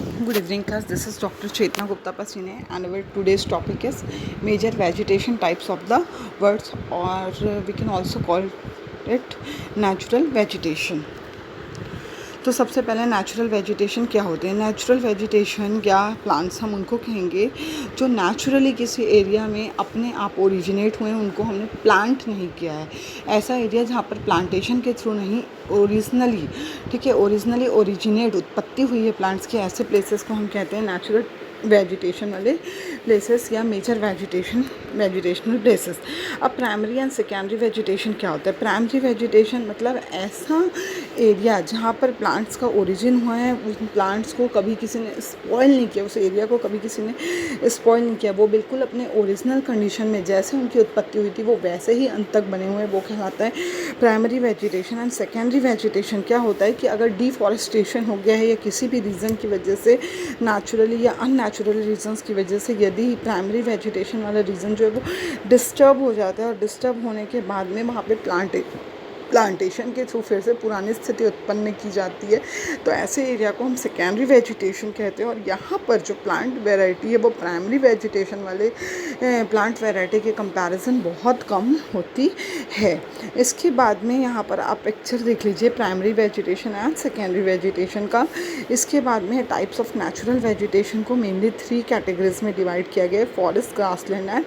Good evening, class. This is Dr. Chetna Gupta Pasine, and our today's topic is major vegetation types of the words, or we can also call it natural vegetation. तो सबसे पहले natural vegetation क्या होते हैं? Natural vegetation या plants हम उनको कहेंगे जो नेचुरली किसी एरिया में अपने आप ओरिजिनेट हुए हैं, उनको हमने प्लांट नहीं किया है। ऐसा एरिया जहाँ पर प्लांटेशन के थ्रू नहीं, ओरिजिनली, ठीक है, ओरिजिनली ओरिजिनेट उत्पत्ति हुई है प्लांट्स की, ऐसे प्लेसेस को हम कहते हैं नेचुरल वेजिटेशन वाले प्लेसेस या मेजर वेजिटेशनल प्लेसेस। अब प्राइमरी एंड सेकेंडरी वेजिटेशन क्या होता है? प्राइमरी वेजिटेशन मतलब ऐसा एरिया जहाँ पर प्लांट्स का ओरिजिन हुआ है, उस प्लांट्स को कभी किसी ने स्पॉइल नहीं किया, उस एरिया को कभी किसी ने स्पॉइल नहीं किया, वो बिल्कुल अपने ओरिजिनल कंडीशन में जैसे उनकी उत्पत्ति हुई थी वो वैसे ही अंत तक बने हुए, वो कहलाता है primary vegetation. And secondary vegetation क्या होता है कि अगर डिफॉरेस्टेशन हो गया है या किसी भी रीज़न की वजह से, नेचुरली या अननेचुरल रीजंस की वजह से, यदि प्राइमरी वेजिटेशन वाला रीज़न जो है वो डिस्टर्ब हो जाता है और डिस्टर्ब होने के बाद में वहाँ पे प्लांटेशन के थ्रू फिर से पुरानी स्थिति उत्पन्न की जाती है, तो ऐसे एरिया को हम सेकेंडरी वेजिटेशन कहते हैं। और यहाँ पर जो प्लांट वैरायटी है वो प्राइमरी वेजिटेशन वाले प्लांट वैरायटी के कंपैरिजन बहुत कम होती है। इसके बाद में यहाँ पर आप पिक्चर देख लीजिए primary vegetation and secondary vegetation का। इसके बाद में टाइप्स ऑफ नेचुरल वेजिटेशन को मेनली 3 कैटेगरीज में डिवाइड किया गया है: फॉरेस्ट, ग्रासलैंड एंड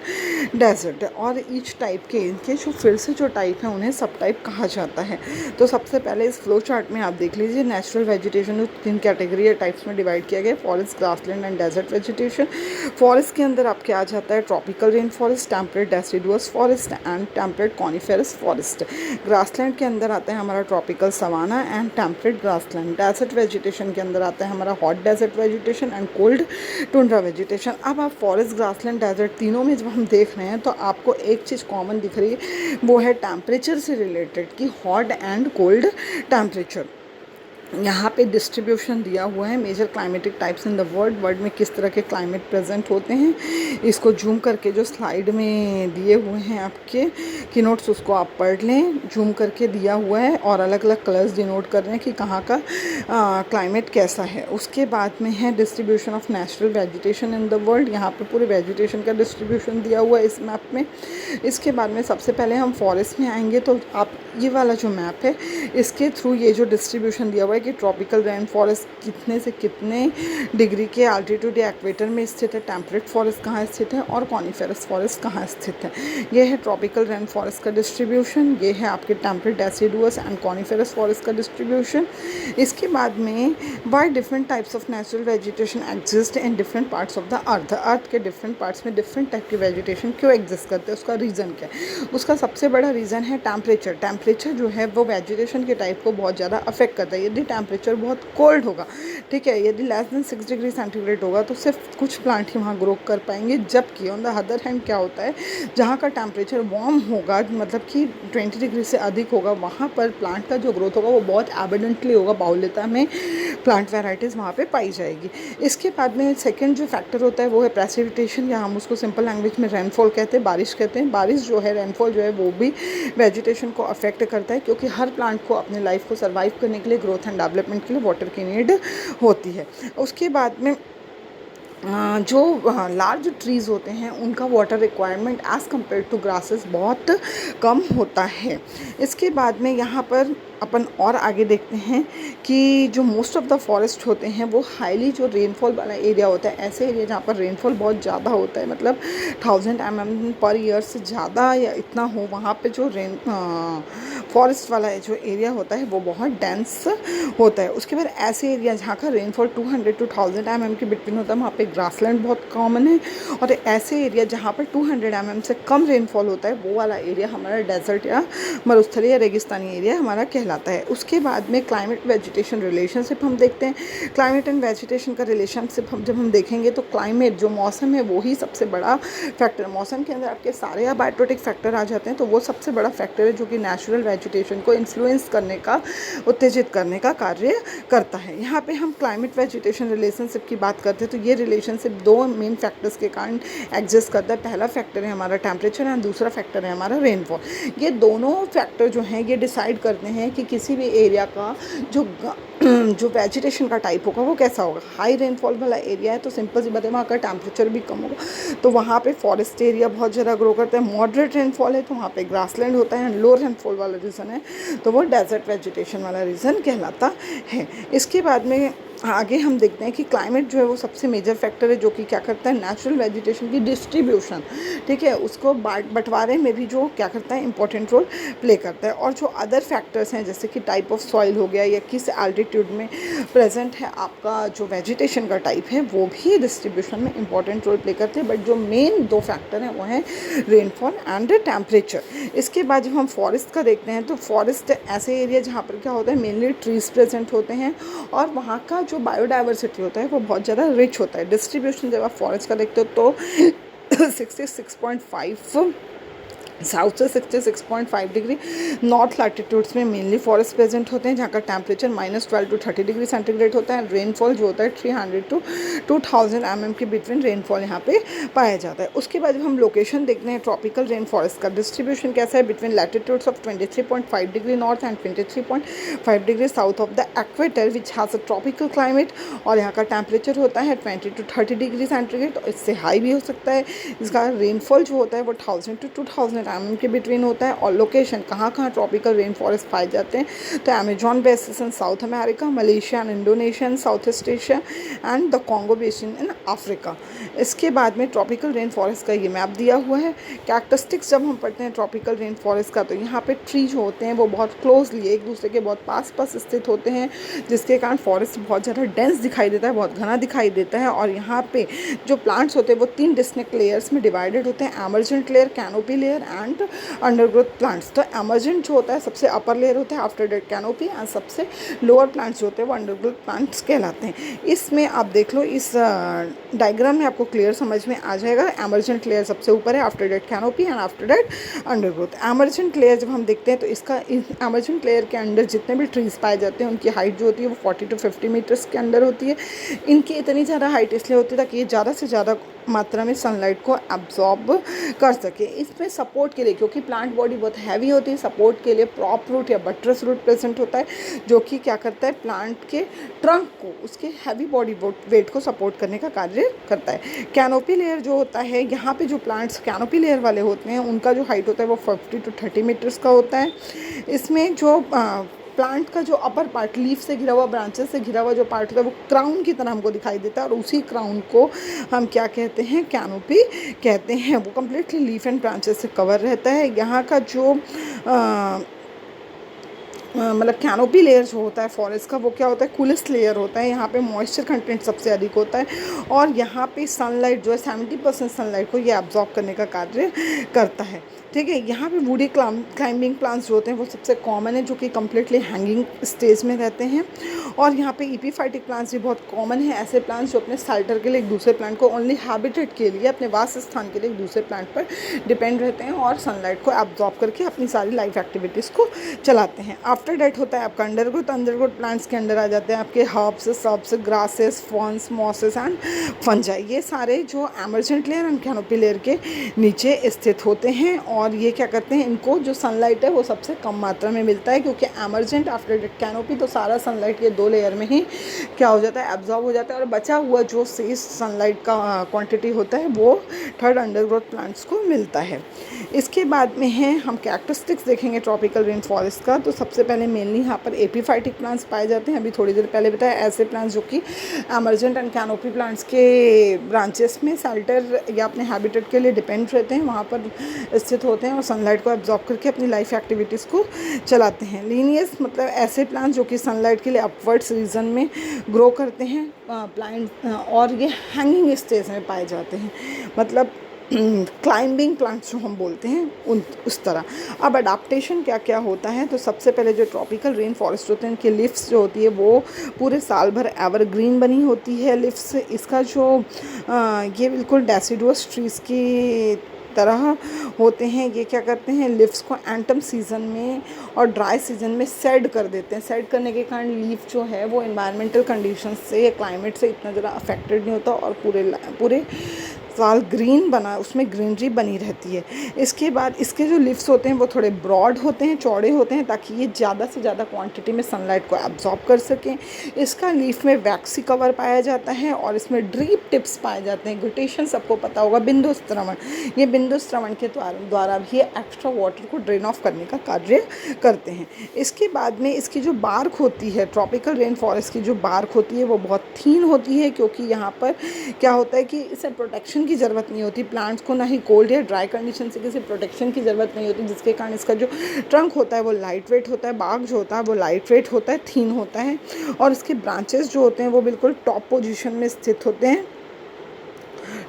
डेजर्ट। और ईच टाइप के इनके जो फिर से जो टाइप है उन्हें सब टाइप कहा जाता है। तो सबसे पहले इस फ्लो चार्ट में आप देख लीजिए नेचुरल वेजिटेशन को 3 कैटेगरी या टाइप्स में डिवाइड किया गया है: forest, grassland and desert vegetation. Forest के अंदर आपके आ जाता है tropical rain forest, temperate deciduous forest and temperate coniferous forest. Grassland के अंदर आता है हमारा tropical savanna and temperate grassland. Desert vegetation के अंदर आता है हमारा hot desert vegetation and cold tundra vegetation. अब आप फॉरेस्ट, ग्रासलैंड, डेजर्ट तीनों में जब हम देख रहे हैं तो आपको एक चीज़ कॉमन दिख रही है, वो है टेम्परेचर से रिलेटेड कि हॉट एंड कोल्ड टेम्परेचर। यहाँ पे डिस्ट्रीब्यूशन दिया हुआ है major climatic types in the world में किस तरह के क्लाइमेट प्रेजेंट होते हैं। इसको जूम करके जो स्लाइड में दिए हुए हैं आपके की नोट्स, उसको आप पढ़ लें। जूम करके दिया हुआ है और अलग अलग कलर्स डिनोट कर रहे हैं कि कहाँ का क्लाइमेट कैसा है। उसके बाद में है distribution of natural vegetation in the world. यहाँ पे पूरे वेजिटेशन का डिस्ट्रीब्यूशन दिया हुआ है इस मैप में। इसके बाद में सबसे पहले हम फॉरेस्ट में आएंगे, तो आप ये वाला जो मैप है इसके थ्रू ये जो डिस्ट्रीब्यूशन दिया हुआ है कि ट्रॉपिकल रेन फॉरेस्ट कितने से कितने डिग्री के एल्टीट्यूड या इक्वेटर में स्थित है, टेम्परेट फॉरेस्ट कहाँ स्थित है और कॉनिफेरस फॉरेस्ट कहाँ स्थित है। ये है ट्रॉपिकल रेन फॉरेस्ट का डिस्ट्रीब्यूशन, ये है आपके temperate deciduous and coniferous forest का डिस्ट्रीब्यूशन। इसके बाद में why different types of natural vegetation exist in different parts of the earth. Earth के डिफरेंट पार्ट्स में डिफरेंट टाइप के वेजिटेशन क्यों एग्जिस्ट करते हैं, उसका रीज़न क्या है? उसका सबसे बड़ा रीज़न है टेम्परेचर। टेम्परेचर जो है वो वेजिटेशन के टाइप को बहुत ज़्यादा अफेक्ट करता है। यदि टेम्परेचर बहुत कोल्ड होगा, ठीक है, यदि लेस देन 6 डिग्री सेंटीग्रेड होगा तो सिर्फ कुछ प्लांट ही वहाँ ग्रो कर पाएंगे। जबकि ऑन द अदर हैंड क्या होता है, जहाँ का टेम्परेचर वार्म होगा, मतलब कि 20 डिग्री से अधिक होगा, वहाँ पर प्लांट का जो ग्रोथ होगा वो बहुत एबिडेंटली होगा, बाहुल्यता में प्लांट वेराइटीज़ वहाँ पे पाई जाएगी। इसके बाद में सेकंड जो फैक्टर होता है वो है प्रेसिपिटेशन, या हम उसको सिंपल लैंग्वेज में रेनफॉल कहते हैं, बारिश कहते हैं। बारिश जो है, रेनफॉल जो है, वो भी वेजिटेशन को अफेक्ट करता है, क्योंकि हर प्लांट को अपने लाइफ को सर्वाइव करने के लिए, ग्रोथ एंड डेवलपमेंट के लिए वाटर की नीड होती है। उसके बाद में जो लार्ज ट्रीज़ होते हैं उनका water requirement as compare to grasses बहुत कम होता है। इसके बाद में यहाँ पर अपन और आगे देखते हैं कि जो मोस्ट ऑफ द फॉरेस्ट होते हैं वो हाईली जो रेनफॉल वाला एरिया होता है, ऐसे एरिया जहाँ पर रेनफॉल बहुत ज़्यादा होता है, मतलब 1000 mm पर ईयर से ज़्यादा या इतना हो, वहाँ पे जो फॉरेस्ट वाला जो एरिया होता है वो बहुत डेंस होता है। उसके बाद ऐसे एरिया जहाँ का रेनफॉल 200 to 1000 mm के बिटवीन होता है, वहाँ पे ग्रासलैंड बहुत कॉमन है। और ऐसे एरिया जहाँ पर 200 mm से कम रेनफॉल होता है, वो वाला एरिया हमारा डेजर्ट या मरुस्थलीय या रेगिस्तानी एरिया हमारा कहलाता है। उसके बाद में क्लाइमेट वेजिटेशन रिलेशनशिप हम देखते हैं। क्लाइमेट एंड वेजिटेशन का रिलेशनशिप जब हम देखेंगे तो क्लाइमेट जो मौसम है वो ही सबसे बड़ा फैक्टर। मौसम के अंदर आपके सारे अबायोटिक फैक्टर आ जाते हैं, तो वो सबसे बड़ा फैक्टर है जो कि नेचुरल वेजिटेशन को इन्फ्लुएंस करने का, उत्तेजित करने का कार्य करता है। यहाँ पे हम क्लाइमेट वेजिटेशन रिलेशनशिप की बात करते हैं तो ये रिलेशनशिप 2 मेन फैक्टर्स के कारण एग्जिस्ट करता है। पहला फैक्टर है हमारा टेम्परेचर एंड दूसरा फैक्टर है हमारा रेनफॉल। ये दोनों फैक्टर जो हैं ये डिसाइड करते हैं कि किसी भी एरिया का जो जो वेजिटेशन का टाइप होगा वो कैसा होगा। हाई रेनफॉल वाला एरिया है तो सिंपल सी बात है, वहाँ का टेम्परेचर भी कम होगा, तो वहाँ पे फॉरेस्ट एरिया बहुत ज़्यादा ग्रो करता है। मॉडरेट रेनफॉल है तो वहाँ पे ग्रासलैंड होता है। लो रेनफॉल वाला रीज़न है तो वो डेजर्ट वेजिटेशन वाला रीज़न कहलाता है। इसके बाद में आगे हम देखते हैं कि क्लाइमेट जो है वो सबसे मेजर फैक्टर है जो कि क्या करता है, नेचुरल वेजिटेशन की डिस्ट्रीब्यूशन, ठीक है, उसको बंटवारे में भी जो क्या करता है, इंपॉर्टेंट रोल प्ले करता है। और जो अदर फैक्टर्स हैं जैसे कि टाइप ऑफ सॉइल हो गया या किस एल्टीट्यूड में प्रेजेंट है आपका जो वेजिटेशन का टाइप है, वो भी डिस्ट्रीब्यूशन में इंपॉर्टेंट रोल प्ले करते हैं। बट जो मेन दो फैक्टर हैं वो हैं रेनफॉल एंड टेम्परेचर। इसके बाद जब हम फॉरेस्ट का देखते हैं तो फॉरेस्ट ऐसे एरिया जहाँ पर क्या होता है, मेनली ट्रीज प्रेजेंट होते हैं और वहाँ का जो बायोडाइवर्सिटी होता है वो बहुत ज़्यादा रिच होता है। डिस्ट्रीब्यूशन जब आप फॉरेस्ट का देखते हो तो 66.5 साउथ से 66.5 डिग्री नॉर्थ लैटिट्यूड्स में मेनली फॉरेस्ट प्रेजेंट होते हैं जहाँ का टेम्परेचर -12 to 30 डिग्री सेंटीग्रेड होता है। रेनफॉल जो होता है 300 to 2000 mm के बिटवीन रेनफॉल यहाँ पे पाया जाता है। उसके बाद जब हम लोकेशन देखते हैं ट्रॉपिकल रेन फॉरेस्ट का डिस्ट्रीब्यूशन कैसा है, between latitudes of 23.5 degree north and 23.5 degree south of the equator which has a tropical climate, और यहाँ का टेम्परेचर होता है 20 to 30 डिग्री सेंटीग्रेड, इससे हाई भी हो सकता है। इसका रेनफॉल जो होता है वो 1000 to 2000 mm के बिटवीन होता है। और लोकेशन कहाँ कहाँ ट्रॉपिकल रेन फॉरेस्ट पाए जाते हैं, तो Amazon basin in south America, Malaysia and Indonesia in south east Asia and the Congo basin in Africa. इसके बाद में ट्रॉपिकल रेन फॉरेस्ट का ये मैप दिया हुआ है। कैरेक्टरिस्टिक्स जब हम पढ़ते हैं ट्रॉपिकल रेन फॉरेस्ट का, तो यहाँ पे ट्री जो होते हैं वो बहुत क्लोजली एक दूसरे के बहुत पास पास स्थित होते हैं, जिसके कारण फॉरेस्ट बहुत ज़्यादा डेंस दिखाई देता है, बहुत घना दिखाई देता है। और यहाँ पे जो प्लांट्स होते हैं वो 3 डिस्टिंक्ट लेयर्स में डिवाइडेड होते हैं, emergent layer, canopy layer and undergrowth plants. तो एमर्जेंट जो होता है सबसे अपर लेयर होता है आफ्टर डेट कैनोपी, एंड सबसे लोअर प्लांट्स जो होते हैं वो अंडरग्रोथ प्लांट्स कहलाते हैं। इसमें आप देख लो, इस डायग्राम में आपको क्लियर समझ में आ जाएगा। एमर्जेंट लेयर सबसे ऊपर है, after that canopy and after that undergrowth. Emergent layer जब हम देखते हैं तो इसका एमर्जेंट लेयर के अंडर जितने भी ट्रीज पाए जाते हैं उनकी हाइट जो होती है वो 40 to 50 मीटर्स के अंदर होती है। इनकी इतनी ज़्यादा हाइट इसलिए होती है ताकि ये ज़्यादा से ज़्यादा मात्रा में सनलाइट को एब्जॉर्ब कर सके। इसमें सपोर्ट के लिए, क्योंकि प्लांट बॉडी बहुत हैवी होती है, सपोर्ट के लिए प्रॉप रूट या बट्रस रूट प्रेजेंट होता है, जो कि क्या करता है, प्लांट के ट्रंक को, उसके हैवी बॉडी वेट को सपोर्ट करने का कार्य करता है। कैनोपी लेयर जो होता है, यहाँ पे जो प्लांट्स कैनोपी लेयर वाले होते हैं उनका जो हाइट होता है वो 40 to 30 मीटर्स का होता है। इसमें जो प्लांट का जो अपर पार्ट, लीफ से घिरा हुआ, ब्रांचेस से घिरा हुआ जो पार्ट होता है वो क्राउन की तरह हमको दिखाई देता है, और उसी क्राउन को हम क्या कहते हैं, कैनोपी कहते हैं। वो कम्प्लीटली लीफ एंड ब्रांचेस से कवर रहता है। यहाँ का जो मतलब कैनोपी लेयर जो होता है फॉरेस्ट का वो क्या होता है, कूलेस्ट लेयर होता है। यहाँ पे मॉइस्चर कंटेंट सबसे अधिक होता है, और यहाँ पे सनलाइट जो है 70% सनलाइट को ये एब्जॉर्ब करने का कार्य करता है, ठीक है। यहाँ पे वुडी क्लाइंबिंग प्लांट्स जो होते हैं वो सबसे कॉमन है, जो कि कम्प्लीटली हैंगिंग स्टेज में रहते हैं। और यहाँ पे एपीफाइटिक प्लांट्स भी बहुत कॉमन है, ऐसे प्लांट्स जो अपने साल्टर के लिए एक दूसरे प्लांट को ओनली हैबिटेट के लिए, अपने वास स्थान के लिए एक दूसरे प्लांट पर डिपेंड रहते हैं और सनलाइट को एब्जॉर्ब करके अपनी सारी लाइफ एक्टिविटीज़ को चलाते हैं। आफ्टर डेट होता है आपका अंडरग्रोथ प्लांट्स के अंदर आ जाते हैं आपके herbs, shrubs, grasses, ferns, mosses and fungi. ये सारे जो emergent layer and canopy layer के नीचे स्थित होते हैं, और ये क्या करते हैं, इनको जो सनलाइट है वो सबसे कम मात्रा में मिलता है, क्योंकि एमर्जेंट आफ्टर डेट कैनोपी तो सारा सनलाइट ये 2 लेयर में ही क्या हो जाता है, एब्जॉर्ब हो जाता है, और बचा हुआ जो शेष सनलाइट का क्वांटिटी होता है वो थर्ड अंडरग्रोथ प्लांट्स को मिलता है। इसके बाद में है हम कैरेक्टरिस्टिक्स देखेंगे ट्रॉपिकल रेन फॉरेस्ट का। तो सबसे पहले मेनली यहाँ पर एपीफाइटिक प्लांट्स पाए जाते हैं। अभी थोड़ी देर पहले बताया, ऐसे प्लांट्स जो कि एमर्जेंट एंड कैनोपी प्लांट्स के ब्रांचेस में शेल्टर या अपने हैबिटेट के लिए डिपेंड रहते हैं, वहाँ पर स्थित होते हैं और सनलाइट को एब्जॉर्ब करके अपनी लाइफ एक्टिविटीज़ को चलाते हैं। लीनियस मतलब ऐसे प्लांट्स जो कि सनलाइट के लिए अपवर्ड्स रीजन में ग्रो करते हैं प्लांट, और ये हैंगिंग स्टेज में पाए जाते हैं, मतलब क्लाइंबिंग प्लांट्स जो हम बोलते हैं उस तरह। अब अडाप्टेशन क्या क्या होता है, तो सबसे पहले जो ट्रॉपिकल रेन फॉरेस्ट होते हैं उनकी लिफ्स जो होती है वो पूरे साल भर एवरग्रीन बनी होती है। लिफ्स इसका जो ये बिल्कुल डेसिडुअस ट्रीज़ की तरह होते हैं। ये क्या करते हैं, लिव्स को एंटम सीज़न में और ड्राई सीजन में सेड कर देते हैं। सेड करने के कारण लीफ जो है वो इन्वायरमेंटल कंडीशन से या क्लाइमेट से इतना ज़्यादा अफेक्टेड नहीं होता और पूरे साल ग्रीन बना, उसमें ग्रीनरी बनी रहती है। इसके बाद इसके जो लीव्स होते हैं वो थोड़े ब्रॉड होते हैं, चौड़े होते हैं, ताकि ये ज़्यादा से ज़्यादा क्वांटिटी में सनलाइट को एब्जॉर्ब कर सकें। इसका लीफ में वैक्सी कवर पाया जाता है और इसमें ड्रीप टिप्स पाए जाते हैं। ग्लूटेशन सबको पता होगा, बिंदु स्त्रवण, ये बिंदु स्त्रवण के द्वारा भी एक्स्ट्रा वाटर को ड्रेन ऑफ करने का कार्य करते हैं। इसके बाद में इसकी जो बार्क होती है, ट्रॉपिकल रेन फॉरेस्ट की जो बार्क होती है वो बहुत थीन होती है, क्योंकि यहाँ पर क्या होता है कि इसे प्रोटेक्शन की ज़रूरत नहीं होती। प्लांट्स को ना ही कोल्ड या ड्राई कंडीशन से किसी प्रोटेक्शन की ज़रूरत नहीं होती, जिसके कारण इसका जो ट्रंक होता है वो लाइट वेट होता है, बार्क जो होता है वो लाइट वेट होता है, थीन होता है, और इसके ब्रांचेस जो होते हैं वो बिल्कुल टॉप पोजीशन में स्थित होते हैं।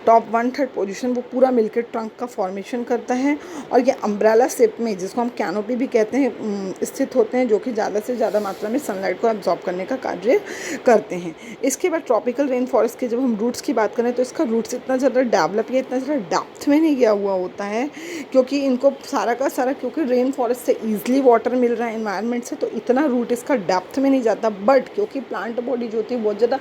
टॉप 1/3 पोजीशन वो पूरा मिलकर ट्रंक का फॉर्मेशन करता है, और ये अम्ब्रेला शेप में, जिसको हम कैनोपी भी कहते हैं, स्थित होते हैं, जो कि ज़्यादा से ज़्यादा मात्रा में सनलाइट को एब्जॉर्ब करने का कार्य करते हैं। इसके बाद ट्रॉपिकल रेन फॉरेस्ट के जब हम रूट्स की बात करें तो इसका रूट्स इतना ज़्यादा डेवलप या इतना ज़्यादा डेप्थ में नहीं गया हुआ होता है, क्योंकि इनको सारा का सारा, क्योंकि रेन फॉरेस्ट से ईजिली वाटर मिल रहा है इन्वायरमेंट से, तो इतना रूट इसका डेप्थ में नहीं जाता। बट क्योंकि प्लांट बॉडी जो होती है बहुत ज़्यादा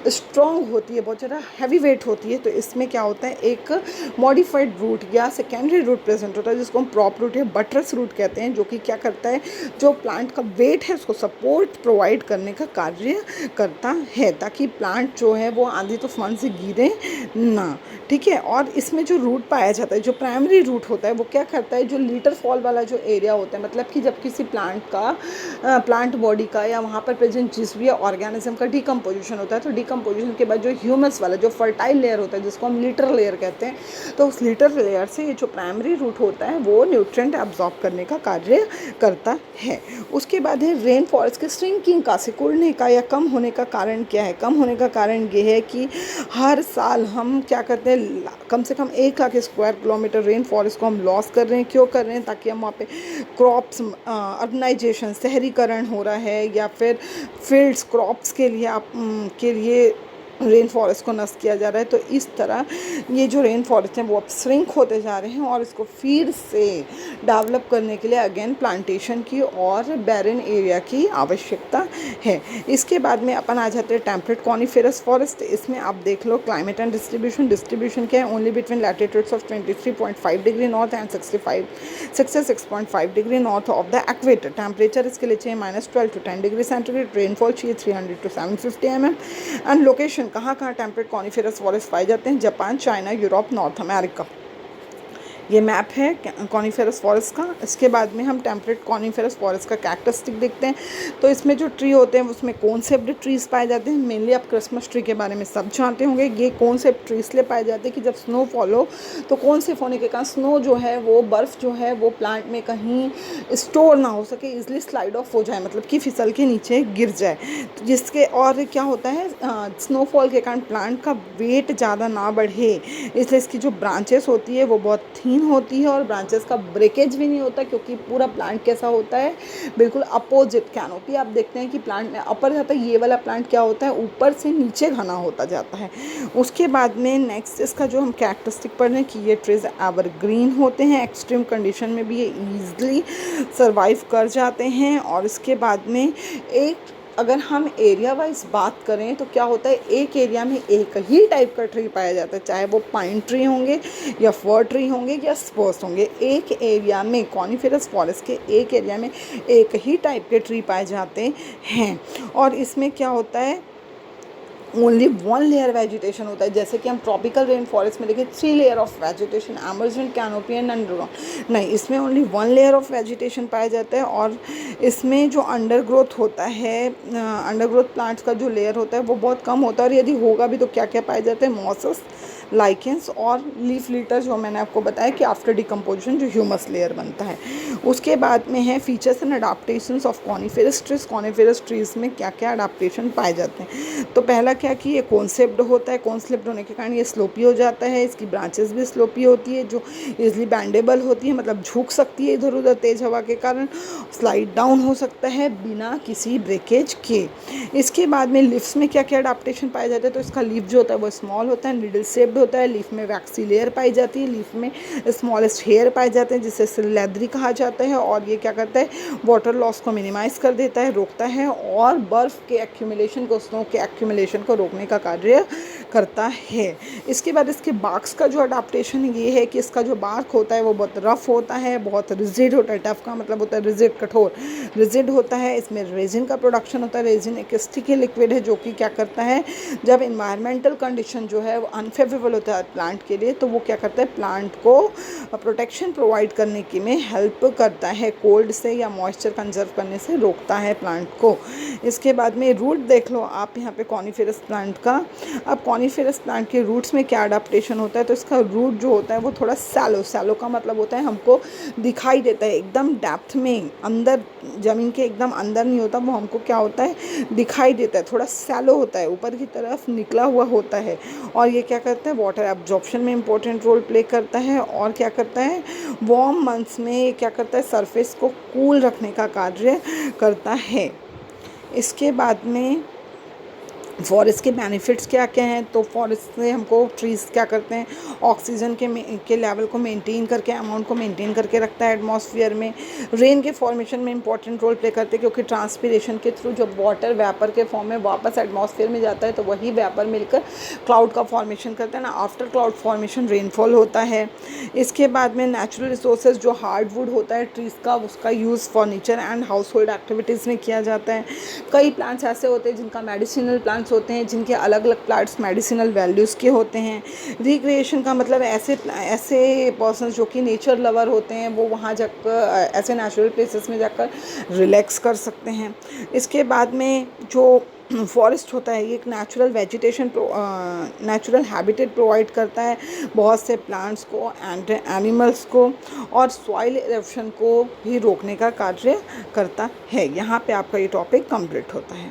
स्ट्रॉन्ग होती है, बहुत ज़्यादा हैवी वेट होती है, तो इसमें क्या होता है, एक मॉडिफाइड रूट या सेकेंडरी रूट प्रेजेंट होता है, जिसको हम प्रॉप रूट या बटरस रूट कहते हैं, जो कि क्या करता है, जो प्लांट का वेट है उसको सपोर्ट प्रोवाइड करने का कार्य करता है, ताकि प्लांट जो है वो आंधी तूफान से गिरे ना। ठीक है। और इसमें जो रूट पाया जाता है, जो प्राइमरी रूट होता है, वो क्या करता है, जो लीटर फॉल वाला जो एरिया होता है, मतलब कि जब किसी प्लांट बॉडी का या वहाँ पर प्रेजेंट जिस भी ऑर्गेनिज्म का डिकम्पोजिशन होता है, तो डिकम्पोजिशन के बाद जो ह्यूमस वाला जो फर्टाइल लेयर होता है, जिसको हम लीटर लेयर कहते हैं, तो उस लीटर लेयर से ये जो प्राइमरी रूट होता है वो न्यूट्रिएंट एब्जॉर्ब करने का कार्य करता है। उसके बाद है रेन फॉरेस्ट के श्रिंकिंग का, सिकुड़ने का या कम होने का कारण क्या है। कम होने का कारण ये है कि हर साल हम क्या करते हैं, कम से कम 1 lakh square kilometre rain forest को हम लॉस कर रहे हैं। क्यों कर रहे हैं, ताकि हम वहाँ पे क्रॉप्स, अर्बनाइजेशन, शहरीकरण हो रहा है, या फिर फील्ड्स क्रॉप्स के लिए रेन फॉरेस्ट को नष्ट किया जा रहा है। तो इस तरह ये जो रेन फॉरेस्ट हैं वो अब श्रिंक होते जा रहे हैं, और इसको फिर से डेवलप करने के लिए अगेन प्लांटेशन की और बैरन एरिया की आवश्यकता है। इसके बाद में अपन आ जाते हैं टेम्परेट कॉनिफेरस फॉरेस्ट। इसमें आप देख लो क्लाइमेट एंड डिस्ट्रीब्यूशन क्या है, only between latitudes of 23.5 degree north and 66.5 degree north of the equator. Temperature इसके लिए चाहिए -12 to 10 डिग्री सेंटीग्रेड, रेनफॉल चाहिए 300 to 750 mm, एंड लोकेशन कहाँ टेम्परेट कॉनिफेरस फॉरेस्ट पाए जाते हैं, Japan, China, Europe, north America. ये मैप है कॉनिफेरस फॉरेस्ट का। इसके बाद में हम टेम्परेट कॉनिफेरस फॉरेस्ट का कैरेक्टरिस्टिक देखते हैं। तो इसमें जो ट्री होते हैं उसमें कॉन्सेप्ट ट्रीज पाए जाते हैं। मेनली आप क्रिसमस ट्री के बारे में सब जानते होंगे। ये कॉन्सेप्ट ट्री इसलिए पाए जाते हैं कि जब स्नो फॉल हो तो कॉन्सेप्ट होने के कारण स्नो जो है वो बर्फ़ जो है वो प्लांट में कहीं स्टोर ना हो सके, इजली स्लाइड ऑफ हो जाए, मतलब कि फिसल के नीचे गिर जाए। तो जिसके और क्या होता है, स्नोफॉल के कारण प्लांट का वेट ज़्यादा ना बढ़े, इसलिए इसकी जो ब्रांचेस होती है वो बहुत थीन होती है और ब्रांचेस का ब्रेकेज भी नहीं होता, क्योंकि पूरा प्लांट कैसा होता है, बिल्कुल अपोजिट कैनोपी। आप देखते हैं कि प्लांट में अपर जाता है, ये वाला प्लांट क्या होता है, ऊपर से नीचे घना होता जाता है। उसके बाद में नेक्स्ट इसका जो हम कैरेक्टरिस्टिक पढ़ रहे हैं कि ये ट्रीज एवरग्रीन होते हैं, एक्सट्रीम कंडीशन में भी ये ईजिली सर्वाइव कर जाते हैं। और इसके बाद में अगर हम एरिया वाइज बात करें तो क्या होता है, एक एरिया में एक ही टाइप का ट्री पाया जाता है, चाहे वो पाइन ट्री होंगे या फर ट्री होंगे या स्पर्स होंगे। एक एरिया में कॉनिफेरस फॉरेस्ट के एक एरिया में एक ही टाइप के ट्री पाए जाते हैं। और इसमें क्या होता है, ओनली 1 लेयर वेजिटेशन होता है। जैसे कि हम ट्रॉपिकल रेन फॉरेस्ट में देखें 3 layer of vegetation, emergent, canopy and underground. नहीं, इसमें ओनली 1 लेयर ऑफ वेजिटेशन पाया जाता है। और इसमें जो अंडरग्रोथ होता है, अंडरग्रोथ प्लांट्स का जो लेयर होता है वो बहुत कम होता है। और यदि होगा भी तो क्या क्या पाए जाते हैं, मॉसेस, लाइकेंस और लीफ लिटर, जो मैंने आपको बताया कि आफ्टर डिकम्पोजिशन जो ह्यूमस लेयर बनता है। उसके बाद में है features and adaptations of coniferous trees. Coniferous trees में क्या क्या अडाप्टेशन पाए जाते हैं, तो पहला क्या कि ये कॉन्सेप्ट होता है, कॉन्सेप्ट होने के कारण ये स्लोपी हो जाता है। इसकी ब्रांचेस भी स्लोपी होती है जो इजली बैंडेबल होती है, मतलब झुक सकती है इधर उधर तेज हवा के कारण, स्लाइड डाउन हो सकता है बिना किसी ब्रेकेज के। इसके बाद में लीव्स में क्या क्या अडाप्टेशन पाए जाते हैं, तो इसका लीफ जो होता है वो स्मॉल होता है, निडल शेप्ड होता है। लीफ में वैक्सी लेयर पाई जाती है, लीफ में स्मॉलेस्ट हेयर पाए जाते हैं जिसे लेदरी कहा जाता है। और ये क्या करता है, वाटर लॉस को मिनिमाइज कर देता है, रोकता है, और बर्फ़ के एक्यूमुलेशन को, स्नो के एक्यूमुलेशन को रोकने का कार्य करता है। इसके बाद इसके बार्क्स का जो अडाप्टेशन ये है कि इसका जो बार्क होता है वो बहुत रफ़ होता है, बहुत रिजिड होता है। टफ का मतलब होता है रिजिड, कठोर, रिजिड होता है। इसमें रेजिन का प्रोडक्शन होता है। रेजिन एक स्टिकी लिक्विड है जो कि क्या करता है, जब इन्वायरमेंटल कंडीशन जो है वो अनफेवरेबल होता है प्लांट के लिए, तो वो क्या करता है, प्लांट को प्रोटेक्शन प्रोवाइड करने की में हेल्प करता है, कोल्ड से या मॉइस्चर कंजर्व करने से रोकता है प्लांट को। इसके बाद में रूट देख लो आप यहाँ पे कॉनिफेरस प्लांट का। अब कॉनिफेरस प्लांट के रूट्स में क्या अडाप्टेशन होता है, तो इसका रूट जो होता है वो थोड़ा सैलो, सैलो का मतलब होता है हमको दिखाई देता है एकदम डेप्थ में, अंदर ज़मीन के एकदम अंदर नहीं होता, वो हमको क्या होता है, दिखाई देता है, थोड़ा सैलो होता है, ऊपर की तरफ निकला हुआ होता है। और ये क्या करता है, वाटर एब्जॉर्प्शन में इंपॉर्टेंट रोल प्ले करता है। और क्या करता है, वार्म मंथ्स में क्या करता है, सरफेस को कूल रखने का कार्य करता है। इसके बाद में फॉरेस्ट के बेनिफिट्स क्या क्या हैं, तो फॉरेस्ट से हमको ट्रीज़ क्या करते हैं, ऑक्सीजन के लेवल को मेंटेन करके, अमाउंट को मेंटेन करके रखता है एटमॉस्फेयर में। रेन के फॉर्मेशन में इंपॉर्टेंट रोल प्ले करते हैं, क्योंकि ट्रांसपीरेशन के थ्रू जब वाटर वेपर के फॉर्म में वापस एटमॉस्फेयर में जाता है तो वही वेपर मिलकर क्लाउड का फॉर्मेशन करता है ना। आफ्टर क्लाउड फॉर्मेशन रेनफॉल होता है। इसके बाद में नेचुरल रिसोर्सेज जो हार्डवुड होता है ट्रीज़ का, उसका use furniture and house hold activities में किया जाता है। कई प्लांट्स ऐसे होते हैं जिनका मेडिसिनल प्लांट्स होते हैं, जिनके अलग अलग प्लांट्स मेडिसिनल वैल्यूज़ के होते हैं। रिक्रिएशन का मतलब ऐसे पर्सन्स जो कि नेचर लवर होते हैं, वो वहाँ जाकर ऐसे नेचुरल प्लेसेस में जाकर रिलैक्स कर सकते हैं। इसके बाद में जो फॉरेस्ट होता है ये एक नेचुरल हैबिटेट प्रोवाइड करता है बहुत से प्लांट्स को एंड एनिमल्स को, और सॉइल इरोशन को भी रोकने का कार्य करता है। यहाँ पे आपका ये टॉपिक कंप्लीट होता है।